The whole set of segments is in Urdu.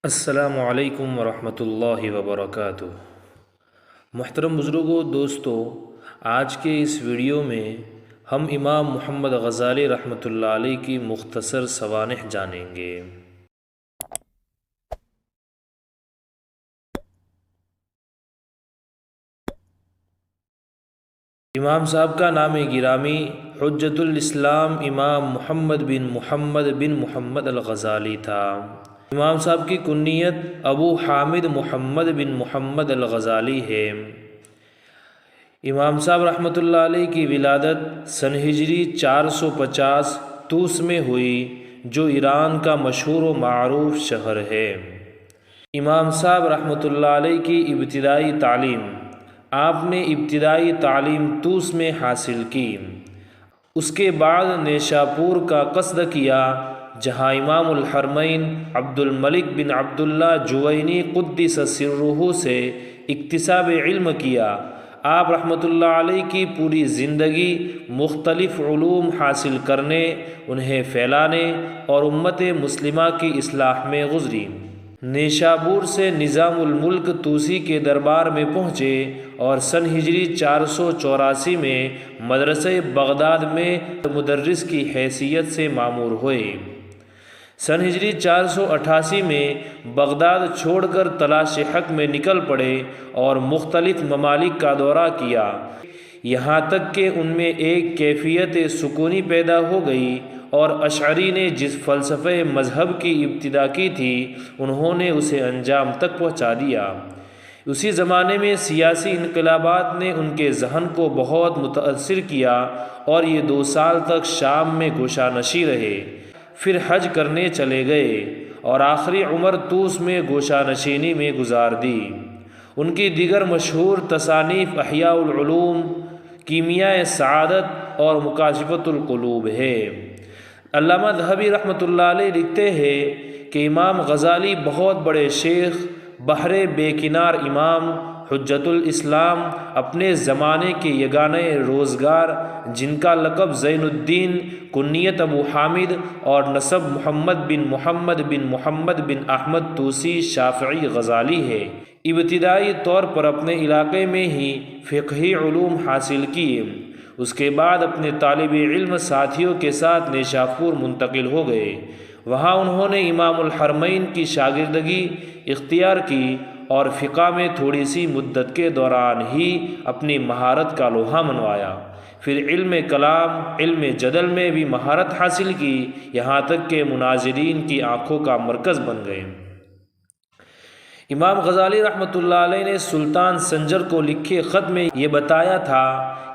السلام علیکم ورحمۃ اللہ وبرکاتہ۔ محترم بزرگوں، دوستو، آج کے اس ویڈیو میں ہم امام محمد غزالی رحمۃ اللہ علیہ کی مختصر سوانح جانیں گے۔ امام صاحب کا نام گرامی حجت الاسلام امام محمد بن محمد الغزالی تھا۔ امام صاحب کی کنیت ابو حامد محمد بن محمد الغزالی ہے۔ امام صاحب رحمۃ اللہ علیہ کی ولادت سن ہجری 450 طوس میں ہوئی، جو ایران کا مشہور و معروف شہر ہے۔ امام صاحب رحمۃ اللہ علیہ کی ابتدائی تعلیم، آپ نے ابتدائی تعلیم طوس میں حاصل کی۔ اس کے بعد نیشاپور کا قصد کیا، جہاں امام الحرمین عبد الملک بن عبداللہ جوینی قدس سرہ سے اکتساب علم کیا۔ آپ رحمۃ اللہ علیہ کی پوری زندگی مختلف علوم حاصل کرنے، انہیں پھیلانے اور امت مسلمہ کی اصلاح میں گزری۔ نیشابور سے نظام الملک طوسی کے دربار میں پہنچے اور سن ہجری 484 میں مدرسہ بغداد میں مدرس کی حیثیت سے مامور ہوئے۔ سن ہجری 488 میں بغداد چھوڑ کر تلاش حق میں نکل پڑے اور مختلف ممالک کا دورہ کیا، یہاں تک کہ ان میں ایک کیفیت سکونی پیدا ہو گئی، اور اشعری نے جس فلسفہ مذہب کی ابتدا کی تھی، انہوں نے اسے انجام تک پہنچا دیا۔ اسی زمانے میں سیاسی انقلابات نے ان کے ذہن کو بہت متاثر کیا، اور یہ 2 سال تک شام میں گوشہ نشیں رہے، پھر حج کرنے چلے گئے اور آخری عمر طوس میں گوشہ نشینی میں گزار دی۔ ان کی دیگر مشہور تصانیف احیاء العلوم، کیمیاء سعادت اور مکاشفۃ القلوب ہے۔ علامہ ذہبی رحمۃ اللہ علیہ لکھتے ہیں کہ امام غزالی بہت بڑے شیخ، بحر بے کنار امام، حجت الاسلام، اپنے زمانے کے یگانہ روزگار، جن کا لقب زین الدین، کنیت ابو حامد اور نسب محمد بن احمد طوسی شافعی غزالی ہے، ابتدائی طور پر اپنے علاقے میں ہی فقہی علوم حاصل کیے۔ اس کے بعد اپنے طالب علم ساتھیوں کے ساتھ نیشاپور منتقل ہو گئے۔ وہاں انہوں نے امام الحرمین کی شاگردگی اختیار کی اور فقہ میں تھوڑی سی مدت کے دوران ہی اپنی مہارت کا لوہا منوایا۔ پھر علم کلام، علم جدل میں بھی مہارت حاصل کی، یہاں تک کہ مناظرین کی آنکھوں کا مرکز بن گئے۔ امام غزالی رحمۃ اللہ علیہ نے سلطان سنجر کو لکھے خط میں یہ بتایا تھا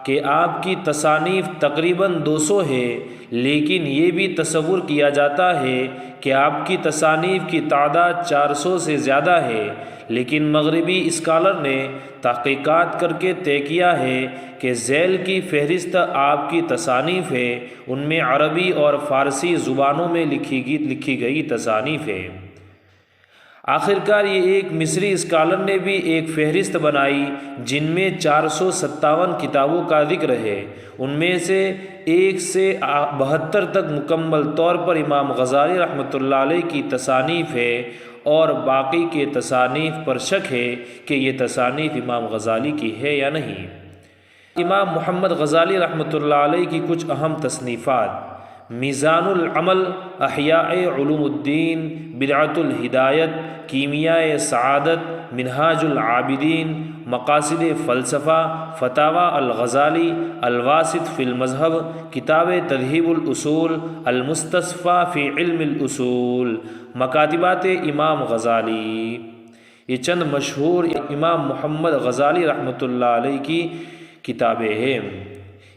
کہ آپ کی تصانیف تقریباً 200 ہے، لیکن یہ بھی تصور کیا جاتا ہے کہ آپ کی تصانیف کی تعداد 400 سے زیادہ ہے، لیکن مغربی اسکالر نے تحقیقات کر کے طے کیا ہے کہ ذیل کی فہرست آپ کی تصانیف ہے، ان میں عربی اور فارسی زبانوں میں لکھی گئی تصانیف ہے۔ آخرکار یہ ایک مصری اسکالر نے بھی ایک فہرست بنائی، جن میں 457 کتابوں کا ذکر ہے، ان میں سے 1 سے 72 تک مکمل طور پر امام غزالی رحمۃ اللہ علیہ کی تصانیف ہے، اور باقی کے تصانیف پر شک ہے کہ یہ تصانیف امام غزالی کی ہے یا نہیں۔ امام محمد غزالی رحمۃ اللہ علیہ کی کچھ اہم تصنیفات: میزان العمل، احیاء علوم الدین، بدعۃ الہدایت، کیمیاء سعادت، منہاج العابدین، مقاصد فلسفہ، فتاوی الغزالی، الواسط فی المذہب، کتاب تذہیب الاصول، المستصفیٰ فی علم الاصول، مکاتبات امام غزالی۔ یہ چند مشہور امام محمد غزالی رحمۃ اللہ علیہ کی کتابیں ہیں۔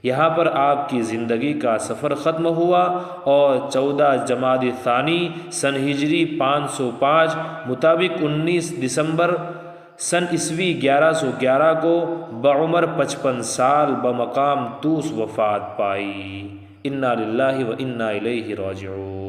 یہاں پر آپ کی زندگی کا سفر ختم ہوا، اور 14 جمادی الثانی سن ہجری 505 مطابق 19 دسمبر سن عیسوی 1111 کو بعمر 55 سال بمقام طوس وفات پائی۔ انا للہ و انا الیہ راجعون۔